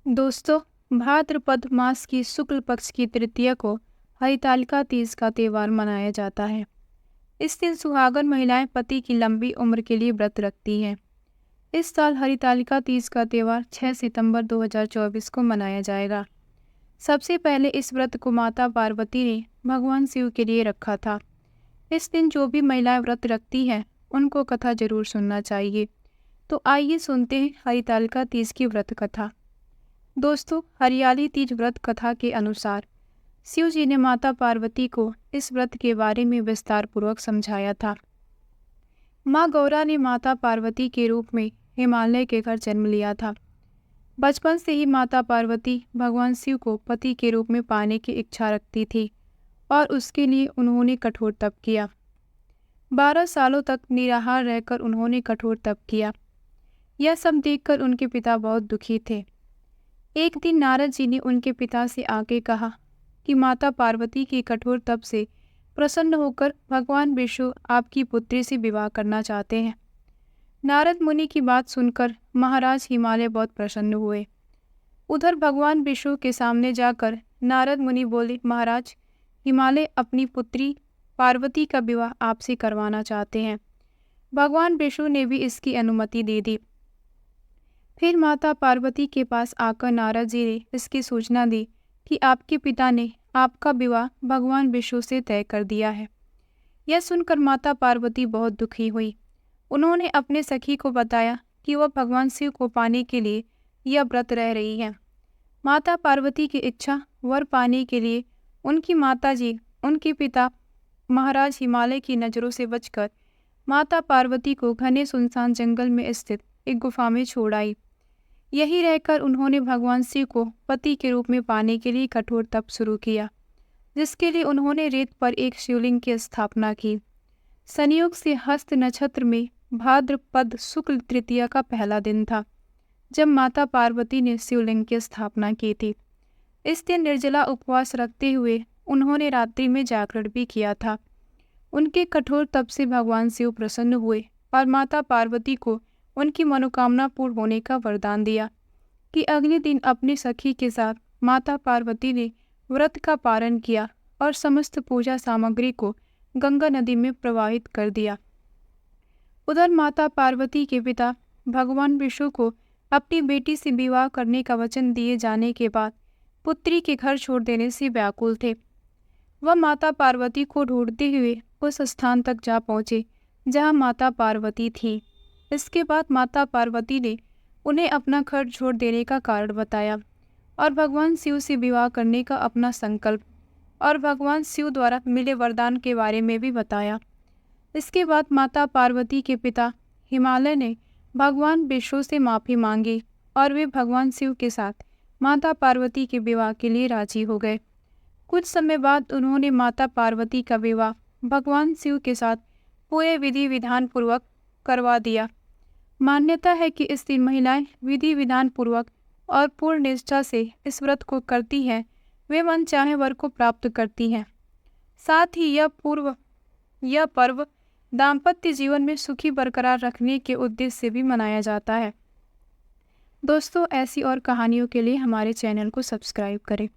दोस्तों, भाद्रपद मास की शुक्ल पक्ष की तृतीया को हरितालिका तीज का त्यौहार मनाया जाता है। इस दिन सुहागन महिलाएं पति की लंबी उम्र के लिए व्रत रखती हैं। इस साल हरितालिका तीज का त्यौहार 6 सितंबर 2024 को मनाया जाएगा। सबसे पहले इस व्रत को माता पार्वती ने भगवान शिव के लिए रखा था। इस दिन जो भी महिलाएं व्रत रखती हैं उनको कथा जरूर सुनना चाहिए। तो आइए सुनते हैं हरितालिका तीज की व्रत कथा। दोस्तों, हरियाली तीज व्रत कथा के अनुसार शिव जी ने माता पार्वती को इस व्रत के बारे में विस्तार पूर्वक समझाया था। माँ गौरा ने माता पार्वती के रूप में हिमालय के घर जन्म लिया था। बचपन से ही माता पार्वती भगवान शिव को पति के रूप में पाने की इच्छा रखती थी और उसके लिए उन्होंने कठोर तप किया। 12 सालों तक निराहार रहकर उन्होंने कठोर तप किया। यह सब देखकर उनके पिता बहुत दुखी थे। एक दिन नारद जी ने उनके पिता से आके कहा कि माता पार्वती के कठोर तप से प्रसन्न होकर भगवान विष्णु आपकी पुत्री से विवाह करना चाहते हैं। नारद मुनि की बात सुनकर महाराज हिमालय बहुत प्रसन्न हुए। उधर भगवान विष्णु के सामने जाकर नारद मुनि बोले, महाराज, हिमालय अपनी पुत्री पार्वती का विवाह आपसे करवाना चाहते हैं। भगवान विष्णु ने भी इसकी अनुमति दे दी। फिर माता पार्वती के पास आकर नारद जी ने इसकी सूचना दी कि आपके पिता ने आपका विवाह भगवान विष्णु से तय कर दिया है। यह सुनकर माता पार्वती बहुत दुखी हुई। उन्होंने अपने सखी को बताया कि वह भगवान शिव को पाने के लिए यह व्रत रह रही है। माता पार्वती की इच्छा वर पाने के लिए उनकी माताजी उनके पिता महाराज हिमालय की नज़रों से बचकर माता पार्वती को घने सुनसान जंगल में स्थित एक गुफा में छोड़ आई। यहीं रहकर उन्होंने भगवान शिव को पति के रूप में पाने के लिए कठोर तप शुरू किया, जिसके लिए उन्होंने रेत पर एक शिवलिंग की स्थापना की। संयोग से हस्त नक्षत्र में भाद्रपद शुक्ल तृतीया का पहला दिन था जब माता पार्वती ने शिवलिंग की स्थापना की थी। इस दिन निर्जला उपवास रखते हुए उन्होंने रात्रि में जागरण भी किया था। उनके कठोर तप से भगवान शिव प्रसन्न हुए और माता पार्वती को उनकी मनोकामना पूर्ण होने का वरदान दिया कि अगले दिन अपनी सखी के साथ माता पार्वती ने व्रत का पारण किया और समस्त पूजा सामग्री को गंगा नदी में प्रवाहित कर दिया। उधर माता पार्वती के पिता भगवान विष्णु को अपनी बेटी से विवाह करने का वचन दिए जाने के बाद पुत्री के घर छोड़ देने से व्याकुल थे। वह माता पार्वती को ढूंढते हुए उस स्थान तक जा पहुँचे जहाँ माता पार्वती थी। इसके बाद माता पार्वती ने उन्हें अपना घर छोड़ देने का कारण बताया और भगवान शिव से विवाह करने का अपना संकल्प और भगवान शिव द्वारा मिले वरदान के बारे में भी बताया। इसके बाद माता पार्वती के पिता हिमालय ने भगवान विष्णु से माफ़ी मांगी और वे भगवान शिव के साथ माता पार्वती के विवाह के लिए राजी हो गए। कुछ समय बाद उन्होंने माता पार्वती का विवाह भगवान शिव के साथ पूरे विधि विधान पूर्वक करवा दिया। मान्यता है कि इस दिन महिलाएं विधि विधान पूर्वक और पूर्ण निष्ठा से इस व्रत को करती हैं, वे मनचाहे वर को प्राप्त करती हैं। साथ ही यह पर्व दाम्पत्य जीवन में सुखी बरकरार रखने के उद्देश्य से भी मनाया जाता है। दोस्तों, ऐसी और कहानियों के लिए हमारे चैनल को सब्सक्राइब करें।